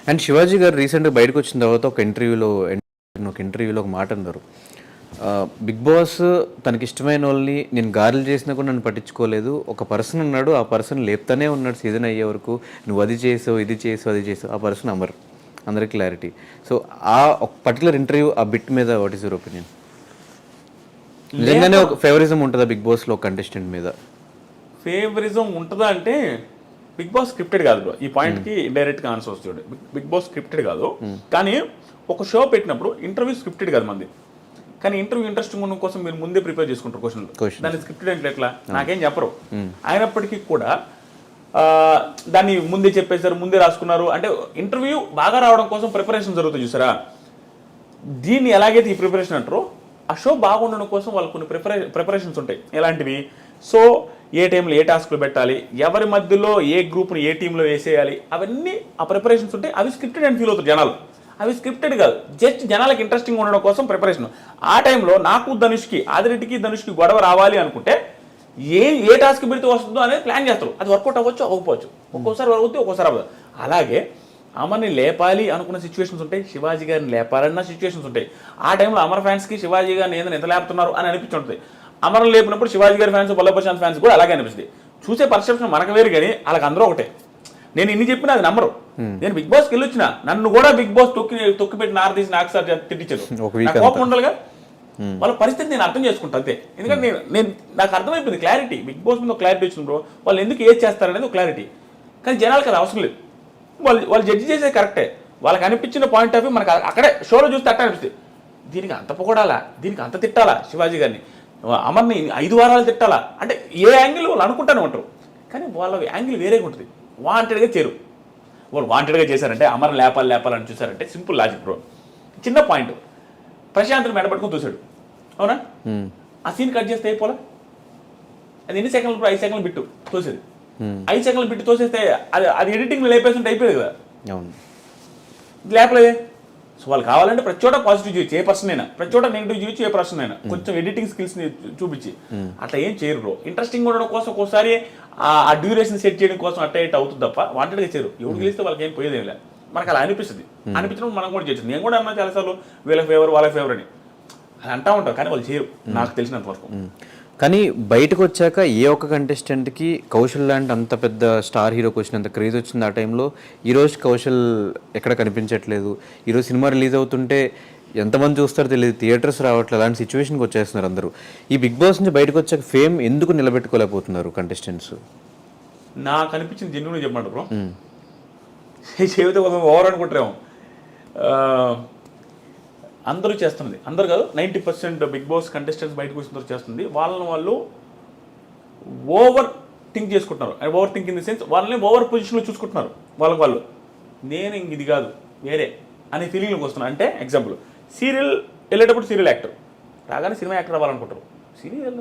And Shivaji గారు రీసెంట్గా బయటకు వచ్చిన తర్వాత ఒక ఇంటర్వ్యూలో ఒక మాట అన్నారు. బిగ్ బాస్ తనకి ఇష్టమైన వాళ్ళని నేను గారెలు చేసినా కూడా నన్ను పట్టించుకోలేదు. ఒక పర్సన్ ఉన్నాడు, ఆ పర్సన్ లేపుతానే ఉన్నాడు సీజన్ అయ్యే వరకు. నువ్వు అది చేసావు, ఇది చేసావు, అది చేసావు. ఆ పర్సన్ అమర్, అందరికి క్లారిటీ. సో ఆ ఒక పర్టికులర్ ఇంటర్వ్యూ, ఆ బిట్ మీద వాట్ ఈస్ యువర్ ఒపీనియన్? నిజంగానే ఒక ఫేవరిజం ఉంటుందా బిగ్ బాస్లో కంటెస్టెంట్ మీద? ఫేవరిజం ఉంటుందా అంటే బిగ్ బాస్ స్క్రిప్టెడ్ కాదు బ్రో. ఈ పాయింట్కి డైరెక్ట్గా ఆన్సర్ వస్తుంది. బిగ్ బాస్ స్క్రిప్టెడ్ కాదు, కానీ ఒక షో పెట్టినప్పుడు ఇంటర్వ్యూ స్క్రిప్టెడ్ కాదు మంది. కానీ ఇంటర్వ్యూ ఇంట్రెస్టింగ్ ఉండడం కోసం మీరు ముందే ప్రిపేర్ చేసుకుంటారు క్వశ్చన్లు. దాన్ని స్క్రిప్టెడ్ అంటే ఎట్లా నాకేం చెప్పరు. అయినప్పటికీ కూడా దాన్ని ముందే చెప్పేశారు, ముందే రాసుకున్నారు. అంటే ఇంటర్వ్యూ బాగా రావడం కోసం ప్రిపరేషన్ జరుగుతుంది చూసారా. దీన్ని ఎలాగైతే ఈ ప్రిపరేషన్ అంటారో, ఆ షో బాగుండడం కోసం వాళ్ళకు కొన్ని ప్రిపరేషన్స్ ఉంటాయి. ఎలాంటివి? సో ఏ టైంలో ఏ టాస్క్లు పెట్టాలి, ఎవరి మధ్యలో ఏ గ్రూప్ని ఏ టీంలో వేసేయాలి, అవన్నీ ఆ ప్రిపరేషన్స్ ఉంటాయి. అవి స్క్రిప్టెడ్ అని ఫీల్ అవుతారు జనాలు. అవి స్క్రిప్టెడ్ కాదు, జస్ట్ జనాలకు ఇంట్రెస్టింగ్ ఉండడం కోసం ప్రిపరేషన్. ఆ టైంలో నాకు ధనుష్కి, ఆదిరెడ్డికి ధనుష్కి గొడవ రావాలి అనుకుంటే ఏ టాస్క్ పెడితే వస్తుందో అనేది ప్లాన్ చేస్తారు. అది వర్కౌట్ అవ్వచ్చు, అవ్వకపోవచ్చు. ఒక్కోసారి అవుతుంది, ఒక్కోసారి అవ్వదు. అలాగే అమర్ని లేపాలి అనుకున్న సిచ్యువేషన్స్ ఉంటాయి, శివాజీ గారిని లేపాలన్న సిచ్యువేషన్స్ ఉంటాయి. ఆ టైంలో అమర్ ఫ్యాన్స్కి శివాజీ గారిని ఏదైనా ఎంత లేపుతున్నారు అని అనిపించుంటుంది. అమర్ని లేపినప్పుడు శివాజీ గారి ఫ్యాన్స్, వల్లభ ప్రశాంత్ ఫ్యాన్స్ కూడా అలాగే అనిపిస్తుంది. చూసే పర్సెప్షన్ మనకు వేరు, కానీ వాళ్ళకి అందరూ ఒకటే. నేను ఇన్ని చెప్పినా అది నమ్మరు. నేను బిగ్ బాస్కి వెళ్ళి వచ్చిన, నన్ను కూడా బిగ్ బాస్ తొక్కి పెట్టి నారదీసి నాకు సార్ తిట్టించారు. కోపం ఉండాలిగా. వాళ్ళ పరిస్థితి నేను అర్థం చేసుకుంటాను అంతే. ఎందుకంటే నేను నాకు అర్థమైపోయింది క్లారిటీ. బిగ్ బాస్ మీద క్లారిటీ వచ్చింది బ్రో. వాళ్ళు ఎందుకు ఏది చేస్తారనేది ఒక క్లారిటీ. కానీ జనాలకు అది అవసరం లేదు. వాళ్ళు జడ్జి చేసేది కరెక్టే. వాళ్ళకి అనిపించిన పాయింట్ ఆఫ్ వ్యూ మనకు అక్కడే షోలో చూస్తే అట్ట అనిపిస్తుంది. దీనికి అంత పొగడాలా, దీనికి అంత తిట్టాలా, శివాజీ గారిని అమర్ని 5 వారాలు తిట్టాలా అంటే ఏ యాంగిల్ వాళ్ళు అనుకుంటానే ఉంటారు. కానీ వాళ్ళ యాంగిల్ వేరేగా ఉంటుంది. వాంటెడ్గా చేరు. వాళ్ళు వాంటెడ్గా చేశారంటే అమర్ లేపాలని చూసారంటే సింపుల్ లాజిక్ బ్రో. చిన్న పాయింట్, ప్రశాంత్ని మెడపట్టుకుని చూశాడు, అవునా? ఆ సీన్ కట్ చేస్తే అయిపోలే. అది ఎన్ని సెకండ్లు బ్రో? 5 సెకండ్లు బిట్టు తోసేది. 5 సెకండ్లు బిట్టు తోసేస్తే అది ఎడిటింగ్లో లేపేస్తుంటే అయిపోయేది కదా. లేపలేదే. సో వాళ్ళు కావాలంటే ప్రతి చోట పాజిటివ్ చేయొచ్చు ఏ పర్సన్ అయినా, ప్రతి చోట నెగిటివ్ చేయొచ్చు ఏ పర్సన్ అయినా, కొంచెం ఎడిటింగ్ స్కిల్స్ని చూపించి. అట్లా ఏం చేయరు బ్రో. ఇంట్రెస్టింగ్ ఉండడం కోసం ఒక్కోసారి ఆ డ్యూరేషన్ సెట్ చేయడం కోసం అట్ట ఇట్ అవుతుంది తప్ప వాంటెడ్గా చేయరు. ఎవరు గెలిస్తే వాళ్ళకి ఏం పోయేదేం లేదు. మనకు అలా అనిపిస్తుంది. అనిపించడం మనం కూడా చేయొచ్చు. నేను కూడా అన్నా చాలాసార్లు వీళ్ళ ఫేవర్ వాళ్ళ ఫేవర్ అని అది అంటా ఉంటాం, కానీ వాళ్ళు చేయరు నాకు తెలిసినంత వరకు. కానీ బయటకు వచ్చాక ఏ ఒక్క కంటెస్టెంట్కి కౌశల్ లాంటి అంత పెద్ద స్టార్ హీరోకి వచ్చినంత క్రేజ్ వచ్చింది ఆ టైంలో. ఈరోజు కౌశల్ ఎక్కడ కనిపించట్లేదు. ఈరోజు సినిమా రిలీజ్ అవుతుంటే ఎంతమంది చూస్తారో తెలియదు, థియేటర్స్ రావట్లేదు. అలాంటి సిచ్యువేషన్కి వచ్చేస్తున్నారు అందరూ. ఈ బిగ్ బాస్ నుంచి బయటకు వచ్చాక ఫేమ్ ఎందుకు నిలబెట్టుకోలేకపోతున్నారు కంటెస్టెంట్స్? నాకు అనిపించింది జెన్యూన్గా చెప్పమంటారు బ్రో. చెబితే ఓవర్ అనుకుంటారేమో. అందరూ చేస్తున్నది, అందరు కాదు 90% బిగ్ బాస్ కంటెస్టెంట్స్ బయటకు వచ్చిన తర్వాత చేస్తుంది. వాళ్ళు ఓవర్ థింక్ చేసుకుంటున్నారు. Over think in the sense వాళ్ళని ఓవర్ పొజిషన్లో చూసుకుంటున్నారు. వాళ్ళు నేను ఇంక ఇది కాదు వేరే అనే ఫీలింగ్లోకి వస్తున్నారు. అంటే ఎగ్జాంపుల్, సీరియల్ వెళ్ళేటప్పుడు సీరియల్ యాక్టర్ రాగానే సినిమా యాక్టర్ అవ్వాలనుకుంటారు. సీరియల్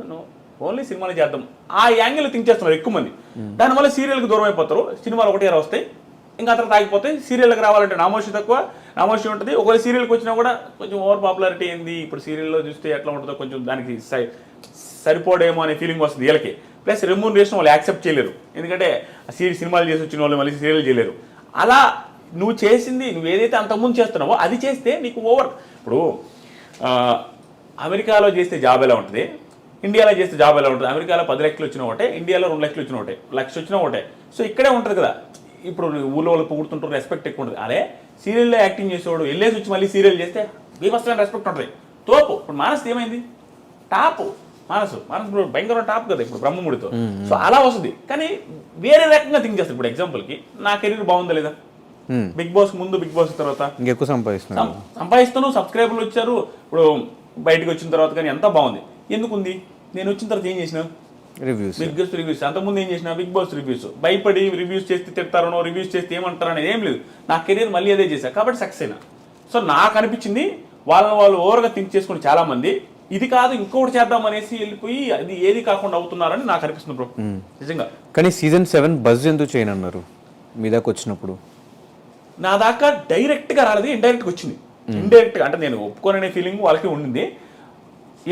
ఓన్లీ సినిమాలు చేద్దాం ఆ యాంగిల్ థింక్ చేస్తున్నారు ఎక్కువ మంది. దానివల్ల సీరియల్కి దూరం అయిపోతారు. సినిమాలు ఒకటి వస్తాయి, ఇంకా అతను తాగిపోతే. సీరియల్కి రావాలంటే నామోషి తక్కువ, నామోషి ఉంటుంది. ఒకవేళ సీరియల్కి వచ్చినా కూడా కొంచెం ఓవర్ పాపులారిటీ అయింది. ఇప్పుడు సీరియల్లో చూస్తే ఎట్లా ఉంటుందో కొంచెం దానికి సరిపోడేమో అనే ఫీలింగ్ వస్తుంది వీళ్ళకి. ప్లస్ రెమ్యూనరేషన్ వాళ్ళు యాక్సెప్ట్ చేయలేరు. ఎందుకంటే సినిమాలు చేసి వచ్చిన వాళ్ళు మళ్ళీ సీరియల్ చేయలేరు. అలా నువ్వు చేసింది, నువ్వు ఏదైతే అంతకుముందు చేస్తున్నావో అది చేస్తే నీకు ఓవర్. ఇప్పుడు అమెరికాలో చేస్తే జాబ్ ఎలా ఉంటుంది, ఇండియాలో చేస్తే జాబ్ ఎలా ఉంటుంది? అమెరికాలో 10 లక్షలు వచ్చినా ఒకటే, ఇండియాలో 2 లక్షలు వచ్చినా ఒకటే, 1 లక్ష వచ్చినా ఒకటే. సో ఇక్కడే ఉంటుంది కదా. ఇప్పుడు ఊళ్ళో వాళ్ళు పొగుడుతుంటారు, రెస్పెక్ట్ ఎక్కువ ఉంటుంది. అదే సీరియల్లో యాక్టింగ్ చేసేవాడు వెళ్ళేసి వచ్చి మళ్ళీ సీరియల్ చేస్తే బీభత్సమైన రెస్పెక్ట్ ఉంటుంది. తోపు. ఇప్పుడు మానస్ ఏమైంది? టాప్. మానసు ఇప్పుడు భయంకరమైన టాప్ కదా ఇప్పుడు బ్రహ్మముడితో. సో అలా వస్తుంది. కానీ వేరే రకంగా థింక్ చేస్తారు. ఇప్పుడు ఎగ్జాంపుల్కి నా కెరీర్ బాగుందా లేదా, బిగ్ బాస్ ముందు బిగ్ బాస్ తర్వాత ఇంకెక్కువ సంపాదిస్తాను, సబ్స్క్రైబర్లు వచ్చారు. ఇప్పుడు బయటకు వచ్చిన తర్వాత కానీ ఎంత బాగుంది. ఎందుకుంది? నేను వచ్చిన తర్వాత ఏం చేసిన? Bigg Boss reviews. అంతకుముందు ఏం చేసిన? Bigg Boss reviews. భయపడి రివ్యూస్ చేస్తే తిడతారనో, రివ్యూస్ చేస్తే ఏమంటారో అనేది ఏం లేదు. నా కెరీర్ మళ్ళీ అదే చేశా కాబట్టి సక్సెస్ అయినా. సో నాకు అనిపించింది వాళ్ళు ఓవర్గా థింక్ చేసుకుని చాలా మంది ఇది కాదు ఇంకొకటి చేద్దాం అనేసి వెళ్ళిపోయి అది ఏది కాకుండా అవుతున్నారని నాకు అనిపిస్తుంది బ్రో నిజంగా. కానీ సీజన్ 7 బజ్ ఎందుకు చేయనన్నారు మీ దాకా వచ్చినప్పుడు? నా దాకా డైరెక్ట్గా రాలేదు, ఇండైరెక్ట్గా వచ్చింది. ఇండైరెక్ట్గా అంటే నేను ఒప్పుకోననే ఫీలింగ్ వాళ్ళకి ఉండింది.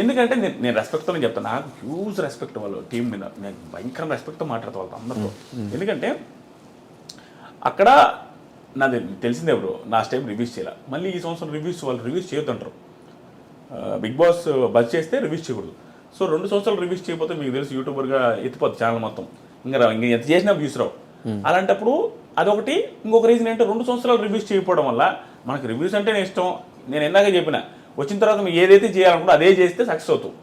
ఎందుకంటే నేను రెస్పెక్ట్తో చెప్తాను. నాకు హ్యూజ్ రెస్పెక్ట్ వాళ్ళు టీం మీద. నేను భయంకర రెస్పెక్ట్తో మాట్లాడతా వాళ్ళతో అందరితో. ఎందుకంటే అక్కడ నాది తెలిసిందే బ్రో, లాస్ట్ టైం రివ్యూస్ చేయాలి, మళ్ళీ ఈ సంవత్సరం వాళ్ళు రివ్యూస్ చేయొద్దంటారు. బిగ్ బాస్ బజ్ చేస్తే రివ్యూస్ చేయకూడదు. సో 2 సంవత్సరాలు రివ్యూస్ చేయకపోతే మీకు తెలుసు యూట్యూబర్గా ఎత్తిపోద్ది ఛానల్ మొత్తం, ఇంకా ఎంత చేసినా వ్యూస్ రావు. అలాంటప్పుడు అదొకటి. ఇంకొక రీజన్ ఏంటంటే 2 సంవత్సరాలు రివ్యూస్ చేయకపోవడం వల్ల మనకి రివ్యూస్ అంటేనే ఇష్టం. నేను ఇందాక చెప్పిన, వచ్చిన తర్వాత మీరు ఏదైతే చేయాలనుకుంటే అదే చేస్తే సక్సెస్ అవుతావు.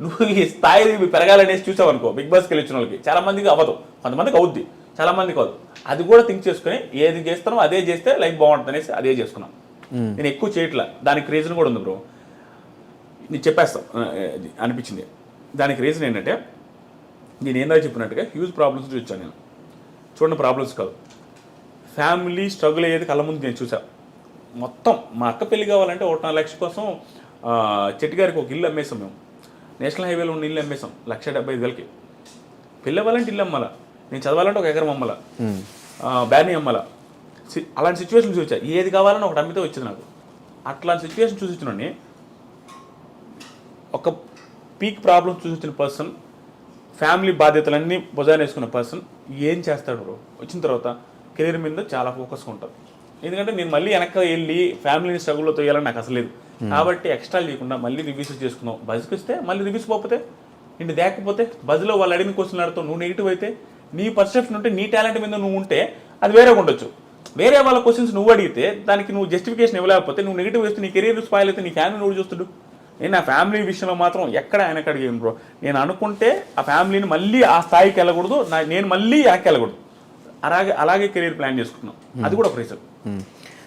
నువ్వు ఈ స్థాయి పెరగాలనేసి చూసావు అనుకో, బిగ్ బాస్కి వెళ్ళి వచ్చిన వాళ్ళకి చాలా మందికి అవ్వదు, కొంతమందికి అవుద్ది, చాలా మందికి అవ్వదు. అది కూడా థింక్ చేసుకుని ఏది చేస్తానో అదే చేస్తే లైఫ్ బాగుంటుంది అనేసి అదే చేసుకున్నాను. నేను ఎక్కువ చేయట్లా. దానికి రీజన్ కూడా ఉంది బ్రో, నేను చెప్పేస్తాను అనిపించింది. దానికి రీజన్ ఏంటంటే నేను ఏందా చెప్పినట్టుగా హ్యూజ్ ప్రాబ్లమ్స్ చూసాను నేను. చూడండి, ప్రాబ్లమ్స్ కాదు, ఫ్యామిలీ స్ట్రగుల్ అయ్యేది కళ్ళ ముందు నేను చూసా. మొత్తం మా అక్క పెళ్లి కావాలంటే 1.5 లక్షల కోసం చెట్టు గారికి ఒక ఇల్లు అమ్మేసాం మేము. నేషనల్ హైవేలో ఉన్న ఇల్లు అమ్మేసాం 1,75,000కి. పెళ్ళి అవ్వాలంటే ఇల్లు అమ్మాలా, నేను చదవాలంటే 1 ఎకరం అమ్మాలా, బ్యానీ అమ్మాలా. అలాంటి సిచ్యువేషన్ చూసా. ఏది కావాలని ఒకటి అమ్మితే వచ్చింది నాకు. అట్లాంటి సిచ్యువేషన్ చూసించినోని, ఒక పీక్ ప్రాబ్లమ్స్ చూసిన పర్సన్, ఫ్యామిలీ బాధ్యతలన్నీ భుజాన్ని వేసుకున్న పర్సన్ ఏం చేస్తాడు బ్రో? వచ్చిన తర్వాత కెరీర్ మీద చాలా ఫోకస్గా ఉంటుంది. ఎందుకంటే నేను మళ్ళీ వెనక్కి వెళ్ళి ఫ్యామిలీని స్ట్రగుల్లో తోయాలని నాకు అసలు లేదు. కాబట్టి ఎక్స్ట్రా లేకుండా మళ్ళీ రివ్యూస్ చేసుకున్నాం. బజ్కి వస్తే మళ్ళీ రివ్యూస్ పోతే ఇంటి దేకపోతే బజ్లో వాళ్ళు అడిగిన క్వశ్చన్ అడుగుతావు, నువ్వు నెగిటివ్ అయితే నీ పర్సెప్షన్ ఉంటే నీ టాలెంట్ మీద నువ్వు ఉంటే అది వేరేగా ఉండొచ్చు. వేరే వాళ్ళ క్వశ్చన్స్ నువ్వు అడిగితే దానికి నువ్వు జస్టిఫికేషన్ ఇవ్వలేకపోతే నువ్వు నెగిటివ్ వేస్తే నీ కెరీర్ స్పాయిల్ అయితే నీ ఫ్యామిలీ నువ్వు చూస్తుడు. నేను నా ఫ్యామిలీ విషయంలో మాత్రం ఎక్కడ ఆయనకు అడిగాను బ్రో. నేను అనుకుంటే ఆ ఫ్యామిలీని మళ్ళీ ఆ స్థాయికి వెళ్ళకూడదు, నేను మళ్ళీ వెనక్కి వెళ్ళకూడదు. అలాగే కెరీర్ ప్లాన్ చేసుకున్నాను. అది కూడా ఒక రీజన్.